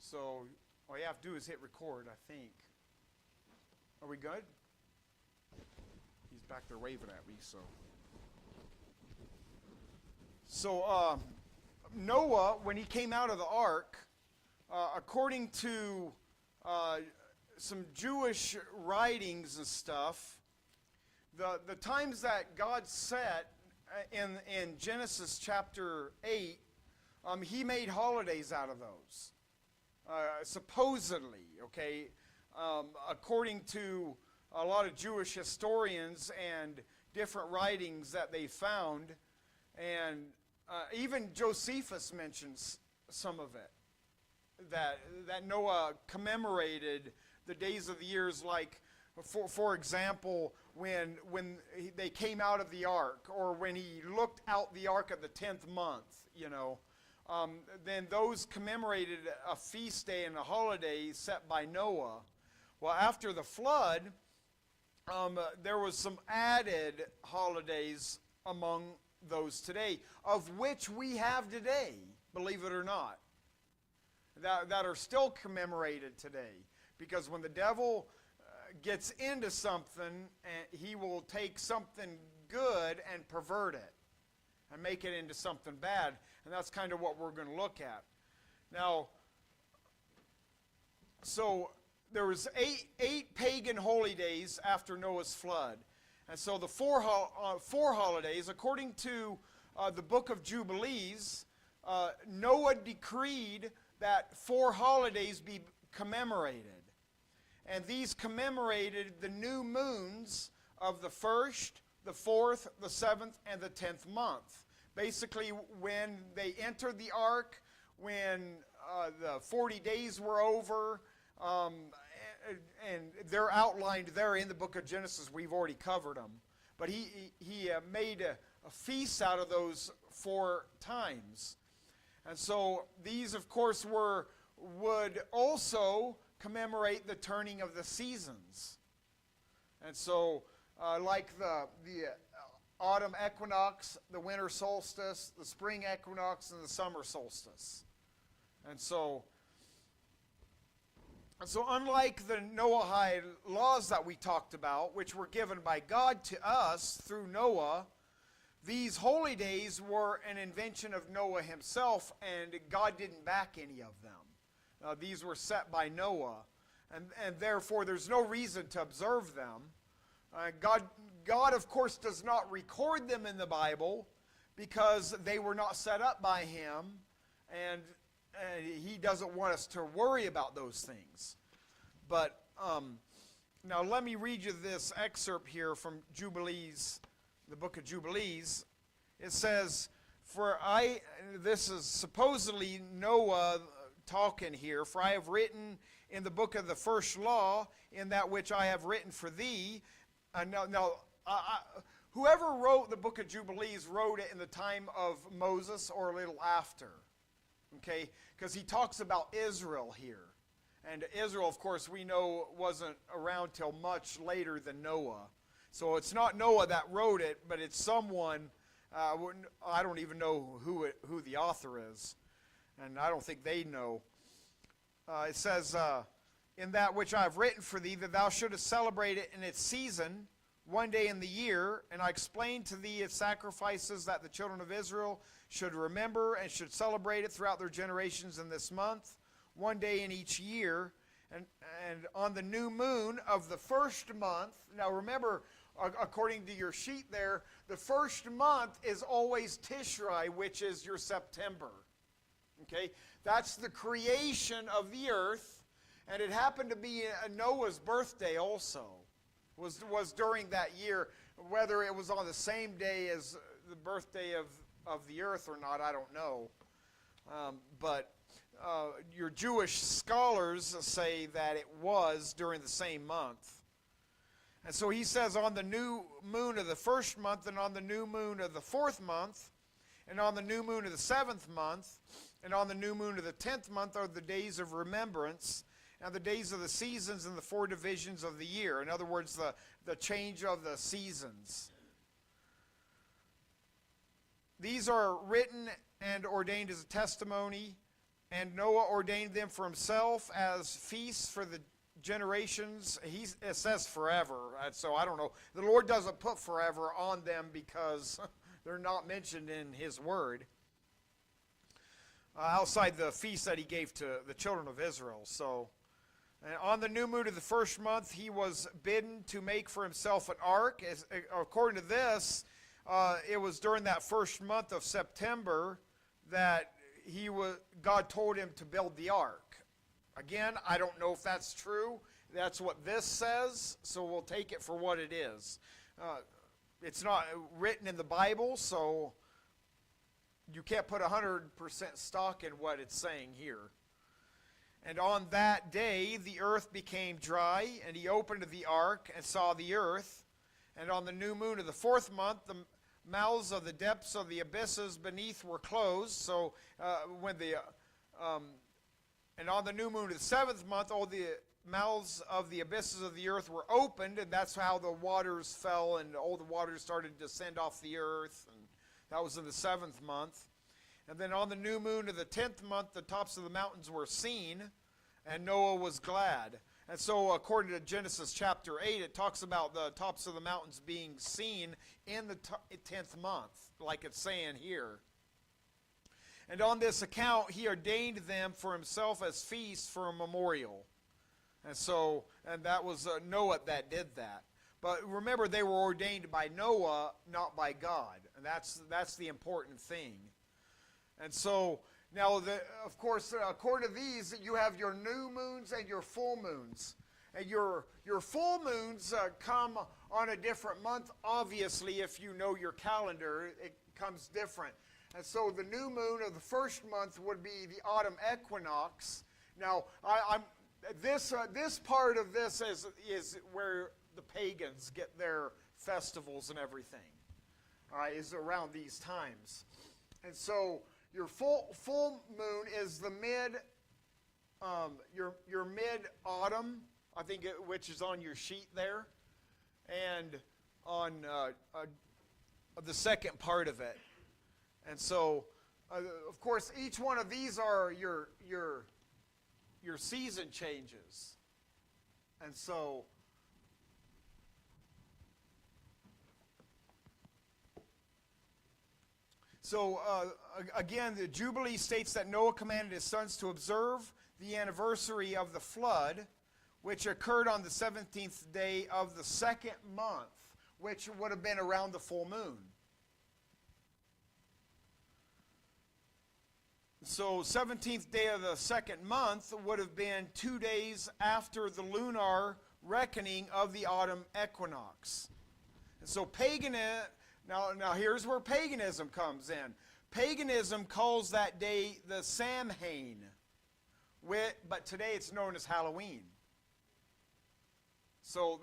So all you have to do is hit record, I think. Are we good? He's back there waving at me, so. Noah, when he came out of the ark, according to some Jewish writings and stuff, the times that God set in Genesis chapter 8, he made holidays out of those. Supposedly, okay, according to a lot of Jewish historians and different writings that they found, and even Josephus mentions some of it, that Noah commemorated the days of the years, like, for example, when they came out of the ark, or when he looked out the ark at the 10th month, then those commemorated a feast day and a holiday set by Noah. Well, after the flood, there was some added holidays among those today, of which we have today, believe it or not, that are still commemorated today. Because when the devil gets into something, he will take something good and pervert it and make it into something bad. And that's kind of what we're going to look at. Now, so there was eight pagan holy days after Noah's flood. And so the four holidays, according to the book of Jubilees, Noah decreed that 4 holidays be commemorated. And these commemorated the new moons of the 1st, the 4th, the 7th, and the 10th month. Basically, when they entered the ark, when the 40 days were over, and they're outlined there in the book of Genesis. We've already covered them. But he made a feast out of those 4 times. And so these, of course, would also commemorate the turning of the seasons. And so, like the autumn equinox, the winter solstice, the spring equinox, and the summer solstice. And so unlike the Noahide laws that we talked about, which were given by God to us through Noah, these holy days were an invention of Noah himself, and God didn't back any of them. These were set by Noah, and therefore there's no reason to observe them. God, of course, does not record them in the Bible because they were not set up by him, and he doesn't want us to worry about those things. But now let me read you this excerpt here from Jubilees, the book of Jubilees. It says, this is supposedly Noah talking here, for I have written in the book of the first law, in that which I have written for thee. Whoever wrote the book of Jubilees wrote it in the time of Moses or a little after. Okay, because he talks about Israel here. And Israel, of course, we know wasn't around till much later than Noah. So it's not Noah that wrote it, but it's someone, I don't even know who the author is. And I don't think they know. It says, in that which I have written for thee, that thou shouldest celebrate it in its season, one day in the year, and I explained to thee its sacrifices, that the children of Israel should remember and should celebrate it throughout their generations in this month, one day in each year, and on the new moon of the first month. Now remember, according to your sheet there, the first month is always Tishrei, which is your September. Okay, that's the creation of the earth, and it happened to be Noah's birthday also. Was during that year. Whether it was on the same day as the birthday of the earth or not, I don't know. But your Jewish scholars say that it was during the same month. And so he says, on the new moon of the first month, and on the new moon of the 4th month, and on the new moon of the 7th month, and on the new moon of the 10th month are the days of remembrance, and the days of the seasons and the 4 divisions of the year. In other words, the change of the seasons. These are written and ordained as a testimony And Noah ordained them for himself as feasts for the generations. It says forever, so I don't know. The Lord doesn't put forever on them because they're not mentioned in his word. Outside the feast that he gave to the children of Israel. So, and on the new moon of the first month, he was bidden to make for himself an ark. According to this, it was during that first month of September that God told him to build the ark. Again, I don't know if that's true. That's what this says, so we'll take it for what it is. It's not written in the Bible, so you can't put 100% stock in what it's saying here. And on that day, the earth became dry, and he opened the ark and saw the earth. And on the new moon of the fourth month, the mouths of the depths of the abysses beneath were closed. So and on the new moon of the seventh month, all the mouths of the abysses of the earth were opened, and that's how the waters fell, and all the waters started to descend off the earth. And that was in the seventh month. And then on the new moon of the 10th month, the tops of the mountains were seen, and Noah was glad. And so according to Genesis chapter 8, it talks about the tops of the mountains being seen in the 10th month, like it's saying here. And on this account, he ordained them for himself as feasts for a memorial. And that was Noah that did that. But remember, they were ordained by Noah, not by God. And that's the important thing. And so, now, of course, according to these, you have your new moons and your full moons. And your full moons come on a different month. Obviously, if you know your calendar, it comes different. And so the new moon of the first month would be the autumn equinox. Now, this part of this is where the pagans get their festivals and everything. All right, is around these times. And so your full moon is the your mid autumn, I think, which is on your sheet there, and on the second part of it. And so, of course, each one of these are your season changes. And so, again, the Jubilee states that Noah commanded his sons to observe the anniversary of the flood, which occurred on the 17th day of the second month, which would have been around the full moon. So 17th day of the second month would have been 2 days after the lunar reckoning of the autumn equinox. And so now here's where paganism comes in. Paganism calls that day the Samhain, but today it's known as Halloween. So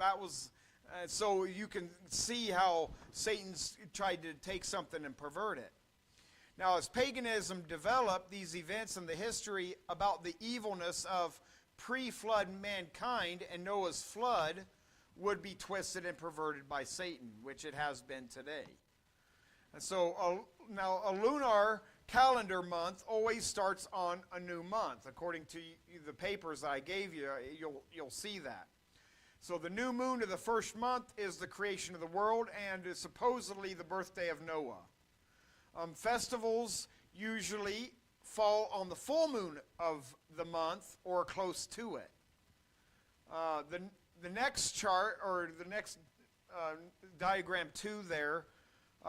so you can see how Satan's tried to take something and pervert it. Now, as paganism developed, these events in the history about the evilness of pre-flood mankind and Noah's flood would be twisted and perverted by Satan, which it has been today. And so now a lunar calendar month always starts on a new month. According to the papers I gave you, you'll see that. So the new moon of the first month is the creation of the world and is supposedly the birthday of Noah. Festivals usually fall on the full moon of the month or close to it. The next chart, or the next diagram 2 there,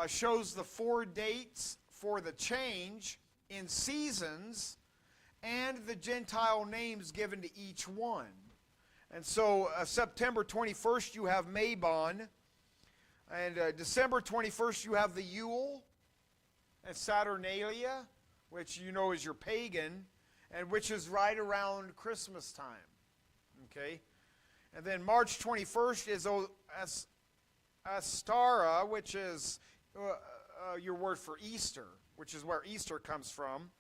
shows the 4 dates for the change in seasons and the Gentile names given to each one. And so September 21st you have Mabon, and December 21st you have the Yule and Saturnalia, which you know is your pagan, and which is right around Christmas time. Okay? And then March 21st is Astara, which is your word for Easter, which is where Easter comes from.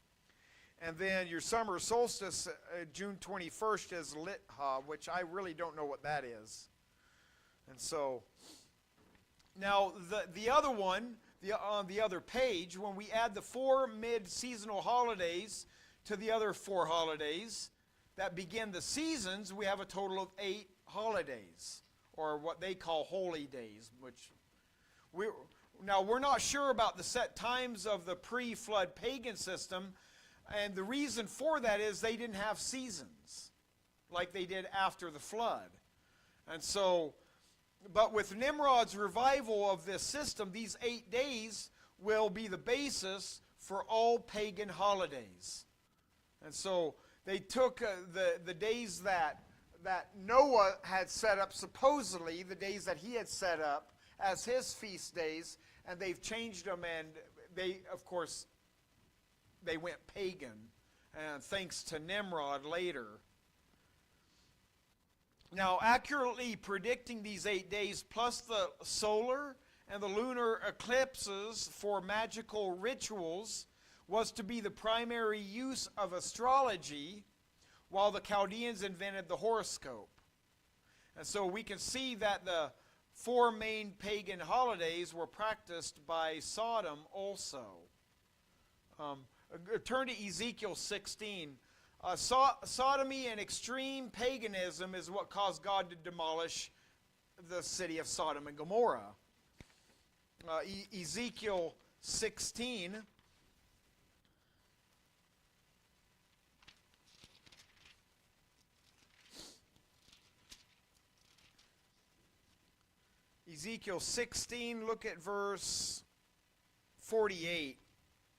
And then your summer solstice, June 21st, is Litha, which I really don't know what that is. And so, now the other one, on the other page, when we add the 4 mid-seasonal holidays to the other 4 holidays that begin the seasons, we have a total of 8 holidays, or what they call holy days, which we're not sure about the set times of the pre-flood pagan system, and the reason for that is they didn't have seasons like they did after the flood. And so, but with Nimrod's revival of this system, these 8 days will be the basis for all pagan holidays. And so they took the days that Noah had set up, supposedly the days that he had set up as his feast days, and they've changed them, and they, of course, they went pagan, and thanks to Nimrod later. Now, accurately predicting these 8 days, plus the solar and the lunar eclipses for magical rituals, was to be the primary use of astrology, while the Chaldeans invented the horoscope. And so we can see that the 4 main pagan holidays were practiced by Sodom also. Turn to Ezekiel 16. Sodomy and extreme paganism is what caused God to demolish the city of Sodom and Gomorrah. Ezekiel 16. Ezekiel 16, look at verse 48.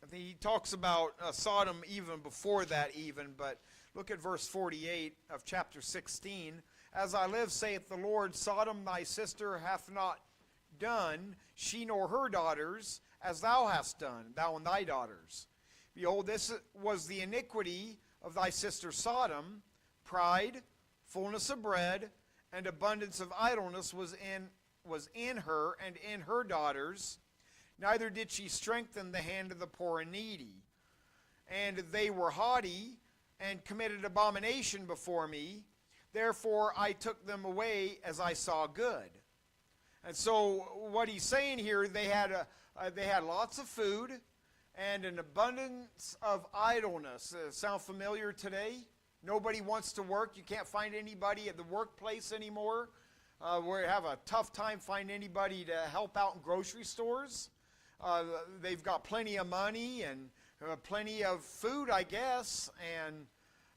I think he talks about Sodom even before that even, but look at verse 48 of chapter 16. As I live, saith the Lord, Sodom thy sister hath not done, she nor her daughters, as thou hast done, thou and thy daughters. Behold, this was the iniquity of thy sister Sodom. Pride, fullness of bread, and abundance of idleness was in her and in her daughters. Neither did she strengthen the hand of the poor and needy. And they were haughty and committed abomination before me. Therefore I took them away as I saw good. And so what he's saying here, they had lots of food and an abundance of idleness. Sound familiar today? Nobody wants to work. You can't find anybody at the workplace anymore. We have a tough time finding anybody to help out in grocery stores. They've got plenty of money and plenty of food, I guess, and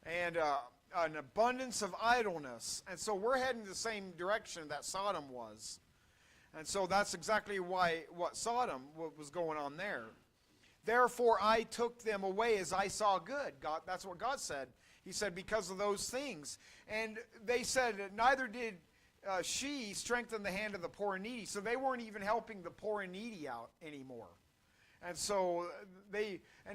an abundance of idleness. And so we're heading the same direction that Sodom was. And so that's exactly what Sodom was going on there. Therefore I took them away as I saw good. God, that's what God said. He said, because of those things. And they said, neither did she strengthened the hand of the poor and needy. So they weren't even helping the poor and needy out anymore. And so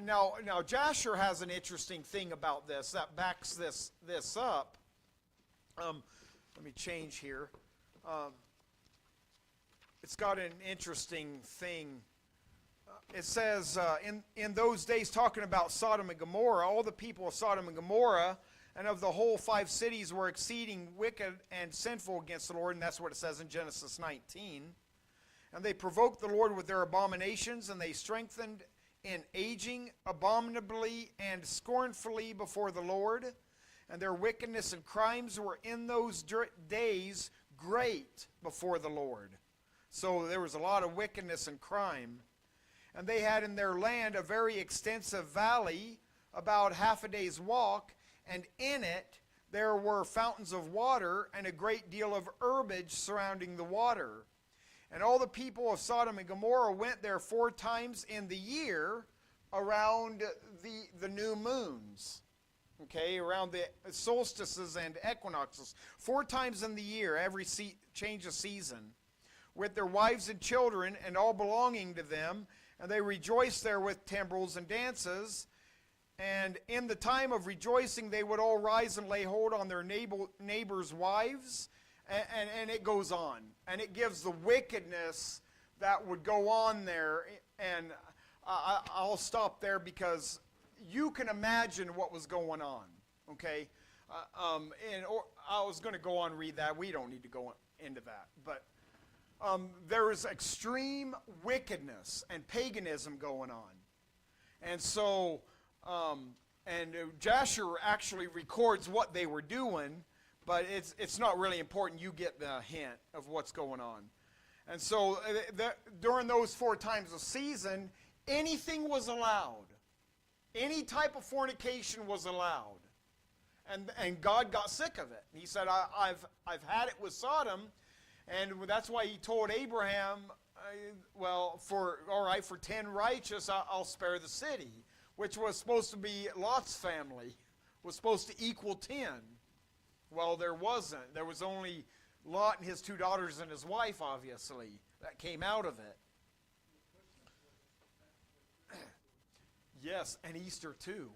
now Jasher has an interesting thing about this that backs this up. Let me change here. It's got an interesting thing. It says, in those days, talking about Sodom and Gomorrah, all the people of Sodom and Gomorrah and of the whole 5 cities were exceeding wicked and sinful against the Lord, and that's what it says in Genesis 19. And they provoked the Lord with their abominations, and they strengthened in aging abominably and scornfully before the Lord. And their wickedness and crimes were in those days great before the Lord. So there was a lot of wickedness and crime. And they had in their land a very extensive valley, about half a day's walk, and in it there were fountains of water and a great deal of herbage surrounding the water. And all the people of Sodom and Gomorrah went there 4 times in the year around the new moons. Okay, around the solstices and equinoxes. 4 times in the year, every change of season, with their wives and children and all belonging to them. And they rejoiced there with timbrels and dances. And in the time of rejoicing, they would all rise and lay hold on their neighbors' wives. And it goes on. And it gives the wickedness that would go on there. And I'll stop there because you can imagine what was going on. Okay? I was going to go on and read that. We don't need to go into that. But there is extreme wickedness and paganism going on. And so And Jasher actually records what they were doing, but it's not really important. You get the hint of what's going on. And so during those 4 times a season, anything was allowed. Any type of fornication was allowed. And God got sick of it. He said, I've had it with Sodom, and that's why he told Abraham, for 10 righteous, I'll spare the city, which was supposed to be Lot's family, was supposed to equal 10. Well, there wasn't. There was only Lot and his 2 daughters and his wife, obviously, that came out of it. Yes, and Easter too.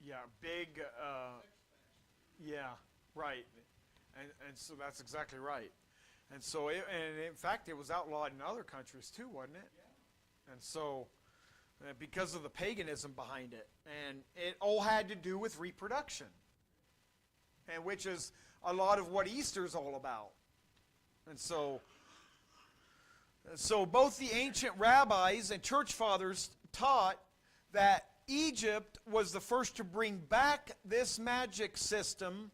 Yeah, big, yeah, right. And so that's exactly right. And so, and in fact, it was outlawed in other countries too, wasn't it? Yeah. And so, because of the paganism behind it. And it all had to do with reproduction. And which is a lot of what Easter's all about. And so both the ancient rabbis and church fathers taught that Egypt was the first to bring back this magic system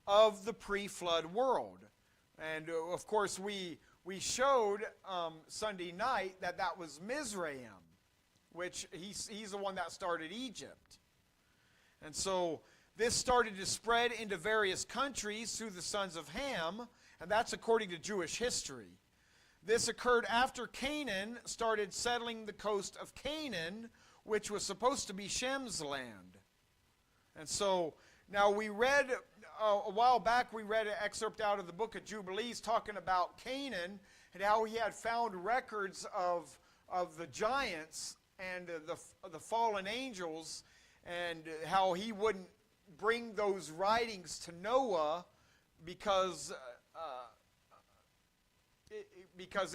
of the pre-flood world. And of course we showed Sunday night that was Mizraim, which he's the one that started Egypt. And so this started to spread into various countries through the sons of Ham, and that's according to Jewish history. This occurred after Canaan started settling the coast of Canaan, which was supposed to be Shem's land. And so, now we read, a while back we read an excerpt out of the book of Jubilees talking about Canaan and how he had found records of the giants and the fallen angels, and how he wouldn't bring those writings to Noah because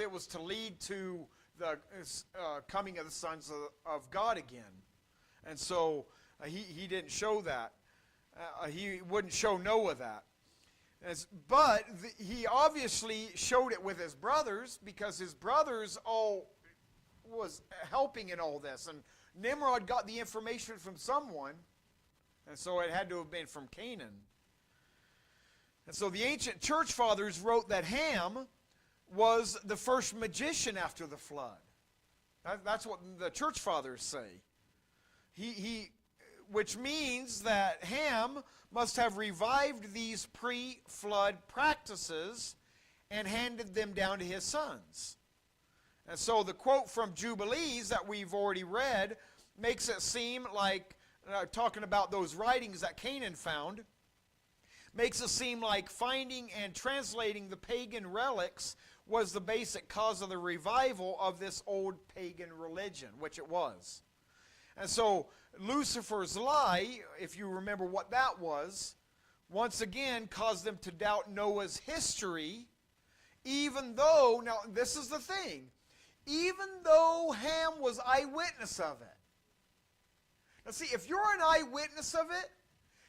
it was to lead to the coming of the sons of God again. And so he didn't show that. He wouldn't show Noah that. But he obviously showed it with his brothers, because his brothers all was helping in all this. And Nimrod got the information from someone, and so it had to have been from Canaan. And so the ancient church fathers wrote that Ham was the first magician after the flood. That's what the church fathers say. Which means that Ham must have revived these pre-flood practices and handed them down to his sons. And so the quote from Jubilees that we've already read makes it seem like, talking about those writings that Canaan found, makes it seem like finding and translating the pagan relics was the basic cause of the revival of this old pagan religion, which it was. And so Lucifer's lie, if you remember what that was, once again caused them to doubt Noah's history, even though, now this is the thing, even though Ham was eyewitness of it. Now see, if you're an eyewitness of it,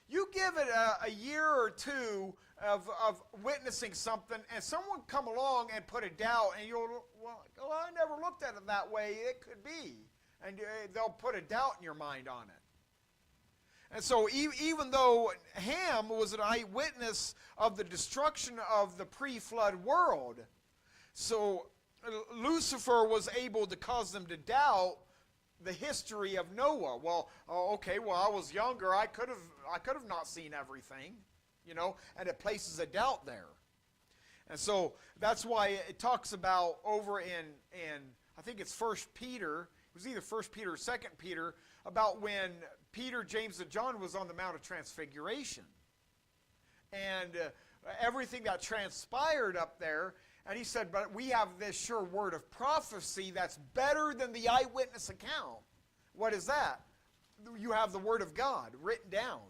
you give it a year or two of witnessing something, and someone come along and put a doubt, and you'll, well, I never looked at it that way, it could be. And they'll put a doubt in your mind on it. And so even though Ham was an eyewitness of the destruction of the pre-flood world, so Lucifer was able to cause them to doubt the history of Noah. Well, okay, well, I was younger, I could have not seen everything, you know, and it places a doubt there. And so that's why it talks about over in I think it's 1 Peter, it was either 1 Peter or 2 Peter, about when Peter, James, and John was on the Mount of Transfiguration. And everything that transpired up there, and he said, but we have this sure word of prophecy that's better than the eyewitness account. What is that? You have the word of God written down.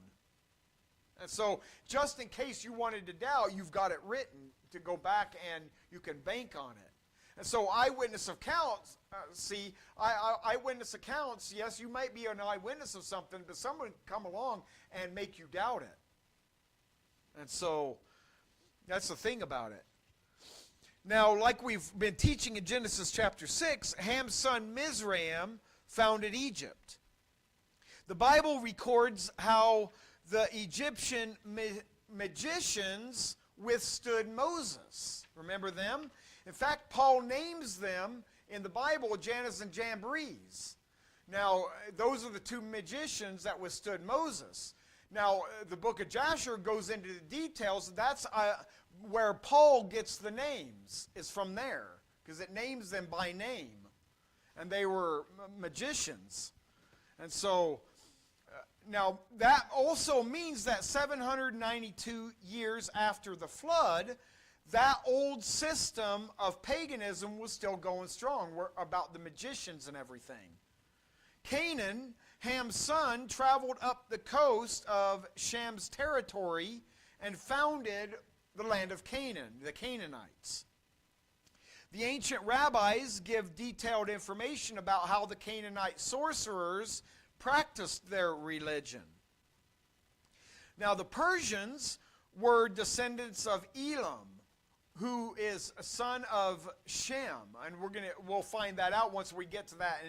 And so just in case you wanted to doubt, you've got it written to go back and you can bank on it. And so eyewitness accounts, eyewitness accounts, yes, you might be an eyewitness of something, but someone come along and make you doubt it. And so that's the thing about it. Now, like we've been teaching in Genesis chapter 6, Ham's son Mizraim founded Egypt. The Bible records how the Egyptian magicians withstood Moses. Remember them? In fact, Paul names them in the Bible Jannes and Jambres. Now, those are the two magicians that withstood Moses. Now, the book of Jasher goes into the details. That's where Paul gets the names, is from there, because it names them by name. And they were magicians. And so, now that also means that 792 years after the flood, that old system of paganism was still going strong, about the magicians and everything. Canaan, Ham's son, traveled up the coast of Sham's territory and founded the land of Canaan, the Canaanites. The ancient rabbis give detailed information about how the Canaanite sorcerers practiced their religion. Now, the Persians were descendants of Elam, who is a son of Shem, and we'll find that out once we get to that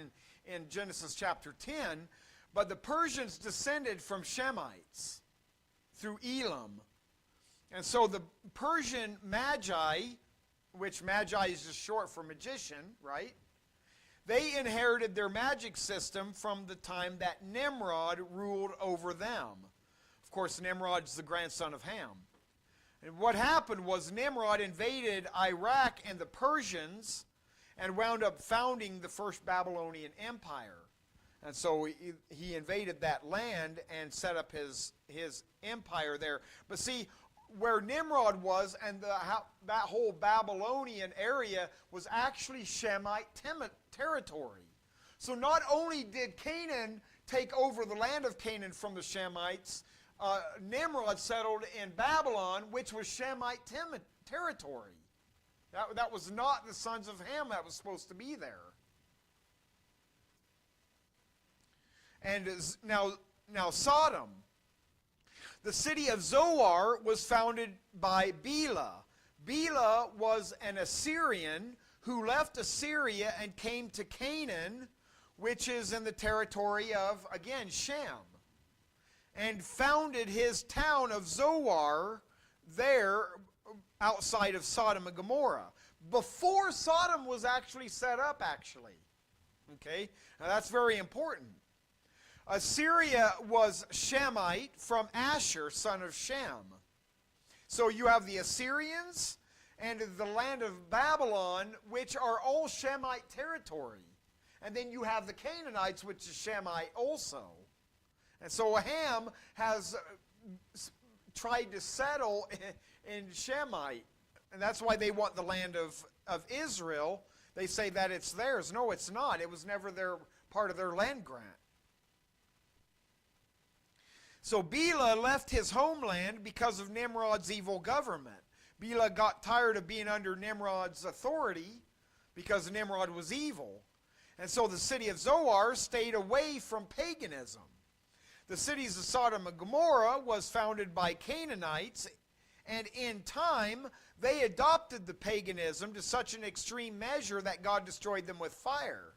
in Genesis chapter 10. But the Persians descended from Shemites through Elam. And so the Persian magi, which magi is just short for magician, right? They inherited their magic system from the time that Nimrod ruled over them. Of course, Nimrod's the grandson of Ham. And what happened was Nimrod invaded Iraq and the Persians and wound up founding the first Babylonian Empire. And so he invaded that land and set up his empire there. But see, where Nimrod was and that whole Babylonian area was actually Shemite territory. So not only did Canaan take over the land of Canaan from the Shemites, Nimrod settled in Babylon, which was Shemite territory. That was not the sons of Ham that was supposed to be there. And now Sodom. The city of Zoar was founded by Bela. Bela was an Assyrian who left Assyria and came to Canaan, which is in the territory of, again, Shem, and founded his town of Zoar there outside of Sodom and Gomorrah, before Sodom was actually set up, actually. Okay? Now that's very important. Assyria was Shemite from Asher, son of Shem. So you have the Assyrians and the land of Babylon, which are all Shemite territory. And then you have the Canaanites, which is Shemite also. And so Ham has tried to settle in Shemite. And that's why they want the land of Israel. They say that it's theirs. No, it's not. It was never part of their land grant. So Bela left his homeland because of Nimrod's evil government. Bela got tired of being under Nimrod's authority because Nimrod was evil. And so the city of Zoar stayed away from paganism. The cities of Sodom and Gomorrah was founded by Canaanites, and in time they adopted the paganism to such an extreme measure that God destroyed them with fire.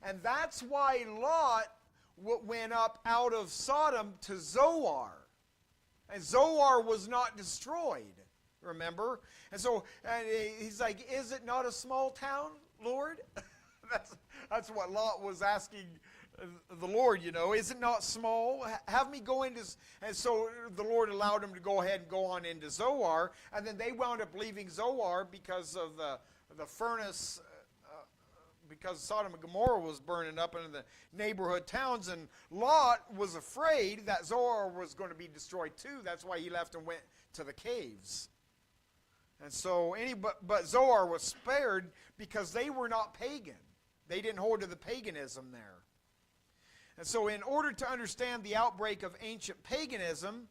And that's why Lot went up out of Sodom to Zoar. And Zoar was not destroyed, remember? And so he's like, is it not a small town, Lord? That's what Lot was asking the Lord, is it not small? Have me go into... And so the Lord allowed him to go ahead and go on into Zoar. And then they wound up leaving Zoar because of the furnace... because Sodom and Gomorrah was burning up in the neighborhood towns, and Lot was afraid that Zoar was going to be destroyed too. That's why he left and went to the caves. And so, but Zoar was spared because they were not pagan. They didn't hold to the paganism there. And so in order to understand the outbreak of ancient paganism,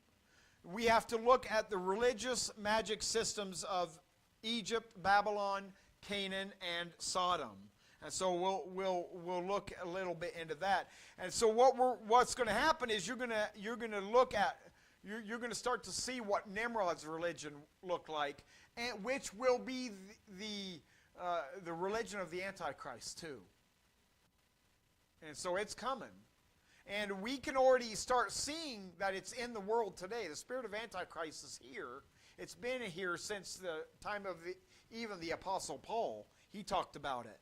we have to look at the religious magic systems of Egypt, Babylon, Canaan and Sodom. And so we'll look a little bit into that. And so what's going to happen is you're going to look at you're going to start to see what Nimrod's religion looked like, and which will be the religion of the Antichrist too. And so it's coming. And we can already start seeing that it's in the world today. The spirit of Antichrist is here. It's been here since the time of even the Apostle Paul. He talked about it.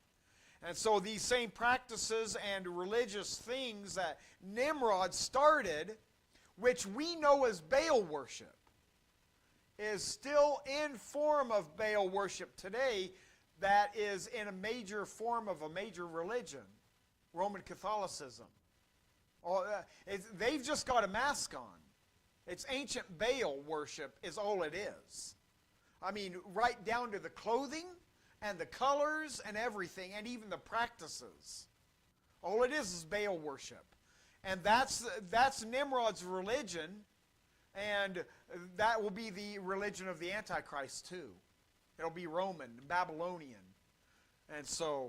And so these same practices and religious things that Nimrod started, which we know as Baal worship, is still in form of Baal worship today, that is in a major form of a major religion, Roman Catholicism. They've just got a mask on. It's ancient Baal worship is all it is. I mean, right down to the clothing and the colors and everything, and even the practices. All it is Baal worship. And that's Nimrod's religion, and that will be the religion of the Antichrist too. It'll be Roman, Babylonian. And so